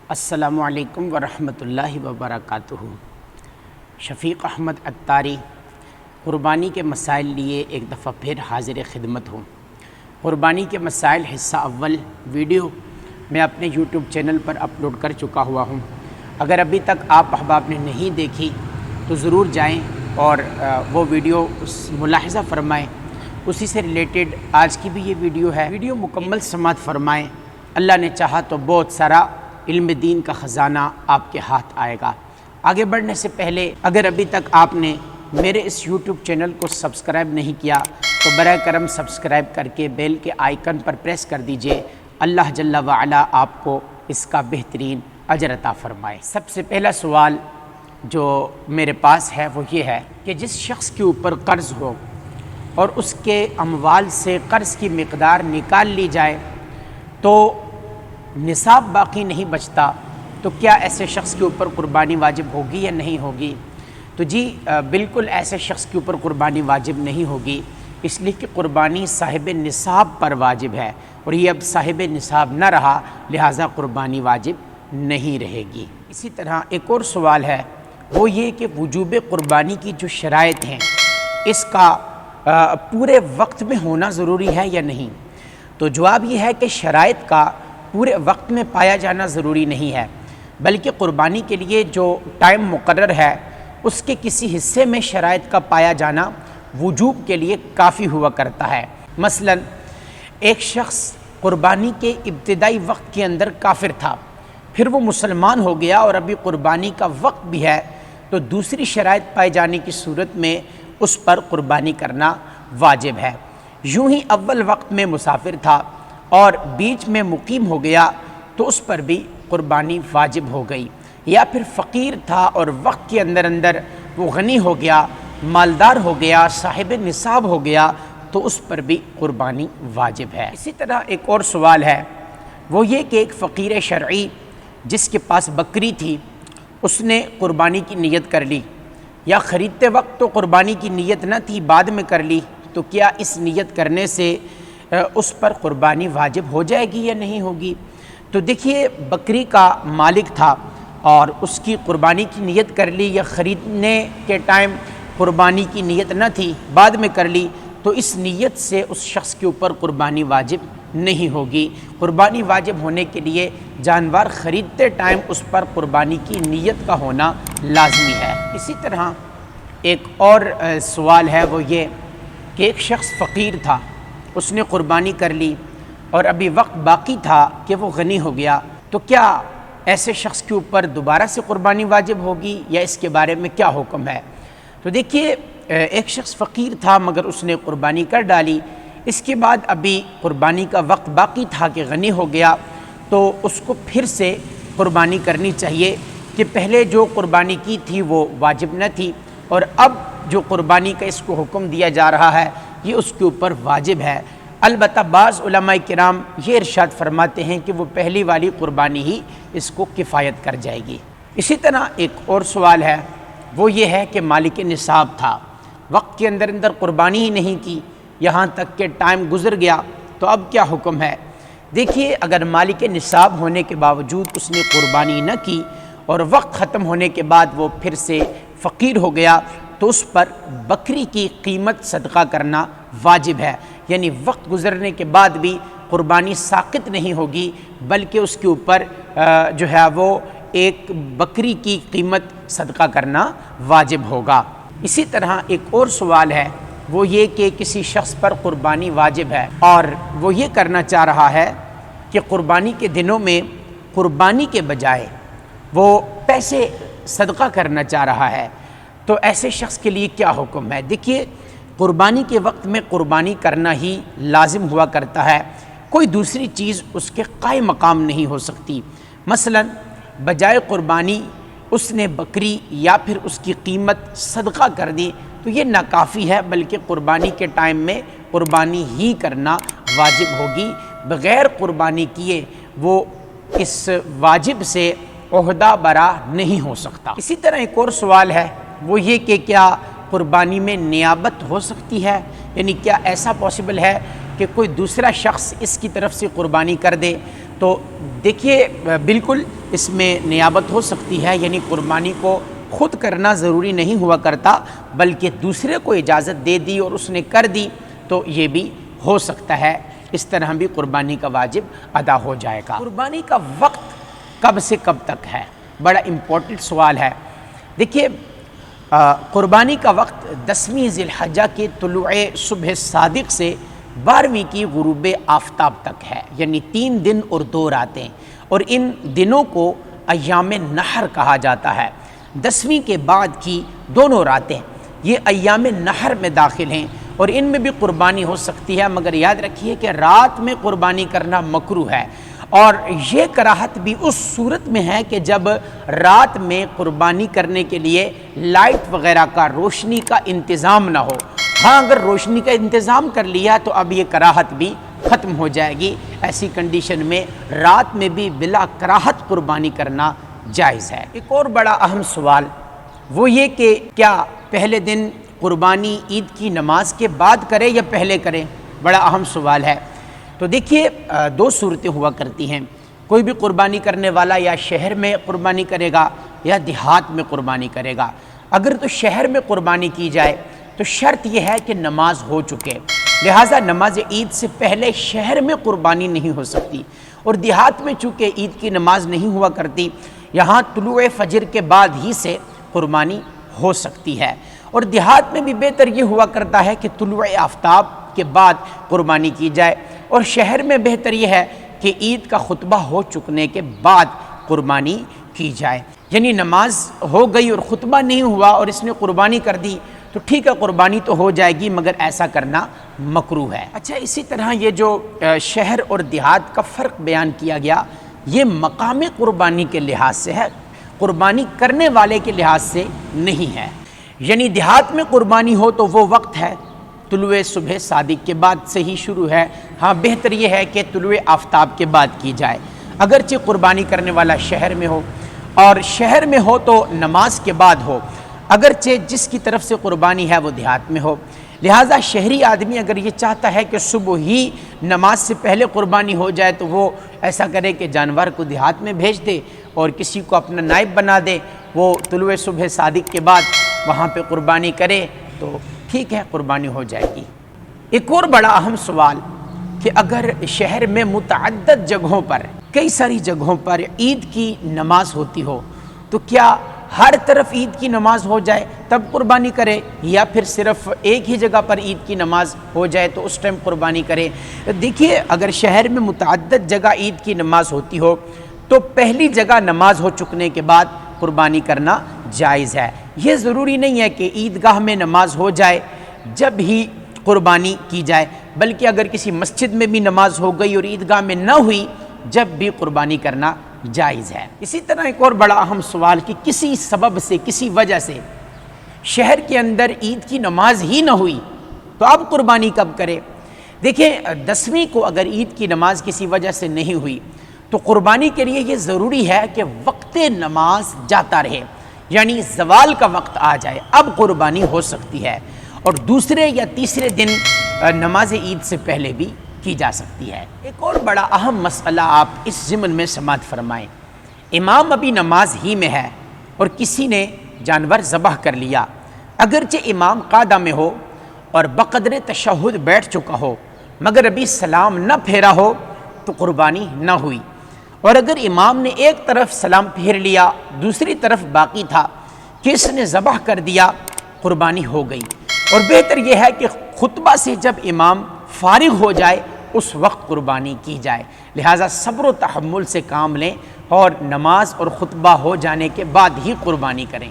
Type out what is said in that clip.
السلام علیکم ورحمۃ اللہ وبرکاتہ۔ شفیق احمد عطاری قربانی کے مسائل لیے ایک دفعہ پھر حاضر خدمت ہوں۔ قربانی کے مسائل حصہ اول ویڈیو میں اپنے یوٹیوب چینل پر اپلوڈ کر چکا ہوا ہوں۔ اگر ابھی تک آپ احباب نے نہیں دیکھی تو ضرور جائیں اور وہ ویڈیو ملاحظہ فرمائیں۔ اسی سے ریلیٹڈ آج کی بھی یہ ویڈیو ہے، ویڈیو مکمل سماعت فرمائیں۔ اللہ نے چاہا تو بہت سارا علم دین کا خزانہ آپ کے ہاتھ آئے گا۔ آگے بڑھنے سے پہلے اگر ابھی تک آپ نے میرے اس یوٹیوب چینل کو سبسکرائب نہیں کیا تو برائے کرم سبسکرائب کر کے بیل کے آئیکن پر پریس کر دیجئے۔ اللہ جل وعلا آپ کو اس کا بہترین اجر عطا فرمائے۔ سب سے پہلا سوال جو میرے پاس ہے وہ یہ ہے کہ جس شخص کے اوپر قرض ہو اور اس کے اموال سے قرض کی مقدار نکال لی جائے تو نصاب باقی نہیں بچتا، تو کیا ایسے شخص کے اوپر قربانی واجب ہوگی یا نہیں ہوگی؟ تو جی بالکل ایسے شخص کے اوپر قربانی واجب نہیں ہوگی، اس لیے کہ قربانی صاحب نصاب پر واجب ہے اور یہ اب صاحب نصاب نہ رہا، لہٰذا قربانی واجب نہیں رہے گی۔ اسی طرح ایک اور سوال ہے، وہ یہ کہ وجوب قربانی کی جو شرائط ہیں اس کا پورے وقت میں ہونا ضروری ہے یا نہیں؟ تو جواب یہ ہے کہ شرائط کا پورے وقت میں پایا جانا ضروری نہیں ہے، بلکہ قربانی کے لیے جو ٹائم مقرر ہے اس کے کسی حصے میں شرائط کا پایا جانا وجوب کے لیے کافی ہوا کرتا ہے۔ مثلا ایک شخص قربانی کے ابتدائی وقت کے اندر کافر تھا، پھر وہ مسلمان ہو گیا اور ابھی قربانی کا وقت بھی ہے، تو دوسری شرائط پائے جانے کی صورت میں اس پر قربانی کرنا واجب ہے۔ یوں ہی اول وقت میں مسافر تھا اور بیچ میں مقیم ہو گیا تو اس پر بھی قربانی واجب ہو گئی، یا پھر فقیر تھا اور وقت کے اندر وہ غنی ہو گیا، مالدار ہو گیا، صاحب نصاب ہو گیا تو اس پر بھی قربانی واجب ہے۔ اسی طرح ایک اور سوال ہے، وہ یہ کہ ایک فقیر شرعی جس کے پاس بکری تھی اس نے قربانی کی نیت کر لی، یا خریدتے وقت تو قربانی کی نیت نہ تھی بعد میں کر لی، تو کیا اس نیت کرنے سے اس پر قربانی واجب ہو جائے گی یا نہیں ہوگی؟ تو دیکھیے بکری کا مالک تھا اور اس کی قربانی کی نیت کر لی، یا خریدنے کے ٹائم قربانی کی نیت نہ تھی بعد میں کر لی، تو اس نیت سے اس شخص کے اوپر قربانی واجب نہیں ہوگی۔ قربانی واجب ہونے کے لیے جانور خریدتے ٹائم اس پر قربانی کی نیت کا ہونا لازمی ہے۔ اسی طرح ایک اور سوال ہے، وہ یہ کہ ایک شخص فقیر تھا، اس نے قربانی کر لی اور ابھی وقت باقی تھا کہ وہ غنی ہو گیا، تو کیا ایسے شخص کے اوپر دوبارہ سے قربانی واجب ہوگی یا اس کے بارے میں کیا حکم ہے؟ تو دیکھیے ایک شخص فقیر تھا مگر اس نے قربانی کر ڈالی، اس کے بعد ابھی قربانی کا وقت باقی تھا کہ غنی ہو گیا، تو اس کو پھر سے قربانی کرنی چاہیے کہ پہلے جو قربانی کی تھی وہ واجب نہ تھی، اور اب جو قربانی کا اس کو حکم دیا جا رہا ہے یہ اس کے اوپر واجب ہے۔ البتہ بعض علماء کرام یہ ارشاد فرماتے ہیں کہ وہ پہلی والی قربانی ہی اس کو کفایت کر جائے گی۔ اسی طرح ایک اور سوال ہے، وہ یہ ہے کہ مالک نصاب تھا، وقت کے اندر قربانی ہی نہیں کی، یہاں تک کہ ٹائم گزر گیا، تو اب کیا حکم ہے؟ دیکھیے اگر مالک نصاب ہونے کے باوجود اس نے قربانی نہ کی اور وقت ختم ہونے کے بعد وہ پھر سے فقیر ہو گیا تو اس پر بکری کی قیمت صدقہ کرنا واجب ہے، یعنی وقت گزرنے کے بعد بھی قربانی ساقط نہیں ہوگی، بلکہ اس کے اوپر جو ہے وہ ایک بکری کی قیمت صدقہ کرنا واجب ہوگا۔ اسی طرح ایک اور سوال ہے، وہ یہ کہ کسی شخص پر قربانی واجب ہے اور وہ یہ کرنا چاہ رہا ہے کہ قربانی کے دنوں میں قربانی کے بجائے وہ پیسے صدقہ کرنا چاہ رہا ہے، تو ایسے شخص کے لیے کیا حکم ہے؟ دیکھیے قربانی کے وقت میں قربانی کرنا ہی لازم ہوا کرتا ہے، کوئی دوسری چیز اس کے قائم مقام نہیں ہو سکتی۔ مثلا بجائے قربانی اس نے بکری یا پھر اس کی قیمت صدقہ کر دی تو یہ ناکافی ہے، بلکہ قربانی کے ٹائم میں قربانی ہی کرنا واجب ہوگی، بغیر قربانی کیے وہ اس واجب سے عہدہ برا نہیں ہو سکتا۔ اسی طرح ایک اور سوال ہے، وہ یہ کہ کیا قربانی میں نیابت ہو سکتی ہے، یعنی کیا ایسا پاسبل ہے کہ کوئی دوسرا شخص اس کی طرف سے قربانی کر دے؟ تو دیکھیے بالکل اس میں نیابت ہو سکتی ہے، یعنی قربانی کو خود کرنا ضروری نہیں ہوا کرتا بلکہ دوسرے کو اجازت دے دی اور اس نے کر دی تو یہ بھی ہو سکتا ہے، اس طرح بھی قربانی کا واجب ادا ہو جائے گا۔ قربانی کا وقت کب سے کب تک ہے؟ بڑا امپورٹنٹ سوال ہے۔ دیکھیے قربانی کا وقت 10ویں ذی الحجہ کے طلوع صبح صادق سے 12ویں کی غروب آفتاب تک ہے، یعنی 3 دن اور 2 راتیں، اور ان دنوں کو ایام نحر کہا جاتا ہے۔ 10ویں کے بعد کی دونوں راتیں یہ ایام نحر میں داخل ہیں اور ان میں بھی قربانی ہو سکتی ہے، مگر یاد رکھیے کہ رات میں قربانی کرنا مکروہ ہے، اور یہ کراہت بھی اس صورت میں ہے کہ جب رات میں قربانی کرنے کے لیے لائٹ وغیرہ کا، روشنی کا انتظام نہ ہو۔ ہاں اگر روشنی کا انتظام کر لیا تو اب یہ کراہت بھی ختم ہو جائے گی، ایسی کنڈیشن میں رات میں بھی بلا کراہت قربانی کرنا جائز ہے۔ ایک اور بڑا اہم سوال وہ یہ کہ کیا پہلے دن قربانی عید کی نماز کے بعد کرے یا پہلے کرے؟ بڑا اہم سوال ہے۔ تو دیکھیے 2 صورتیں ہوا کرتی ہیں، کوئی بھی قربانی کرنے والا یا شہر میں قربانی کرے گا یا دیہات میں قربانی کرے گا۔ اگر تو شہر میں قربانی کی جائے تو شرط یہ ہے کہ نماز ہو چکے، لہٰذا نماز عید سے پہلے شہر میں قربانی نہیں ہو سکتی، اور دیہات میں چونکہ عید کی نماز نہیں ہوا کرتی، یہاں طلوع فجر کے بعد ہی سے قربانی ہو سکتی ہے، اور دیہات میں بھی بہتر یہ ہوا کرتا ہے کہ طلوع آفتاب کے بعد قربانی کی جائے، اور شہر میں بہتر یہ ہے کہ عید کا خطبہ ہو چکنے کے بعد قربانی کی جائے، یعنی نماز ہو گئی اور خطبہ نہیں ہوا اور اس نے قربانی کر دی تو ٹھیک ہے قربانی تو ہو جائے گی مگر ایسا کرنا مکروہ ہے۔ اچھا اسی طرح یہ جو شہر اور دیہات کا فرق بیان کیا گیا یہ مقام قربانی کے لحاظ سے ہے، قربانی کرنے والے کے لحاظ سے نہیں ہے، یعنی دیہات میں قربانی ہو تو وہ وقت ہے طلوع صبح صادق کے بعد سے ہی شروع ہے، ہاں بہتر یہ ہے کہ طلوع آفتاب کے بعد کی جائے، اگرچہ قربانی کرنے والا شہر میں ہو، اور شہر میں ہو تو نماز کے بعد ہو، اگرچہ جس کی طرف سے قربانی ہے وہ دیہات میں ہو، لہٰذا شہری آدمی اگر یہ چاہتا ہے کہ صبح ہی نماز سے پہلے قربانی ہو جائے تو وہ ایسا کرے کہ جانور کو دیہات میں بھیج دے اور کسی کو اپنا نائب بنا دے، وہ طلوع صبح صادق کے بعد وہاں پہ قربانی کرے تو ٹھیک ہے قربانی ہو جائے گی۔ ایک اور بڑا اہم سوال کہ اگر شہر میں متعدد جگہوں پر، کئی ساری جگہوں پر عید کی نماز ہوتی ہو تو کیا ہر طرف عید کی نماز ہو جائے تب قربانی کرے، یا پھر صرف ایک ہی جگہ پر عید کی نماز ہو جائے تو اس ٹائم قربانی کرے؟ دیکھیے اگر شہر میں متعدد جگہ عید کی نماز ہوتی ہو تو پہلی جگہ نماز ہو چکنے کے بعد قربانی کرنا جائز ہے، یہ ضروری نہیں ہے کہ عیدگاہ میں نماز ہو جائے جب ہی قربانی کی جائے، بلکہ اگر کسی مسجد میں بھی نماز ہو گئی اور عیدگاہ میں نہ ہوئی جب بھی قربانی کرنا جائز ہے۔ اسی طرح ایک اور بڑا اہم سوال کہ کسی سبب سے، کسی وجہ سے شہر کے اندر عید کی نماز ہی نہ ہوئی تو اب قربانی کب کرے؟ دیکھیں 10ویں کو اگر عید کی نماز کسی وجہ سے نہیں ہوئی تو قربانی کے لیے یہ ضروری ہے کہ وقت نماز جاتا رہے، یعنی زوال کا وقت آ جائے اب قربانی ہو سکتی ہے، اور دوسرے یا تیسرے دن نماز عید سے پہلے بھی کی جا سکتی ہے۔ ایک اور بڑا اہم مسئلہ آپ اس ضمن میں سماعت فرمائیں، امام ابھی نماز ہی میں ہے اور کسی نے جانور ذبح کر لیا، اگرچہ امام قعدہ میں ہو اور بقدر تشہد بیٹھ چکا ہو مگر ابھی سلام نہ پھیرا ہو تو قربانی نہ ہوئی، اور اگر امام نے ایک طرف سلام پھیر لیا دوسری طرف باقی تھا کہ اس نے ذبح کر دیا قربانی ہو گئی، اور بہتر یہ ہے کہ خطبہ سے جب امام فارغ ہو جائے اس وقت قربانی کی جائے، لہٰذا صبر و تحمل سے کام لیں اور نماز اور خطبہ ہو جانے کے بعد ہی قربانی کریں۔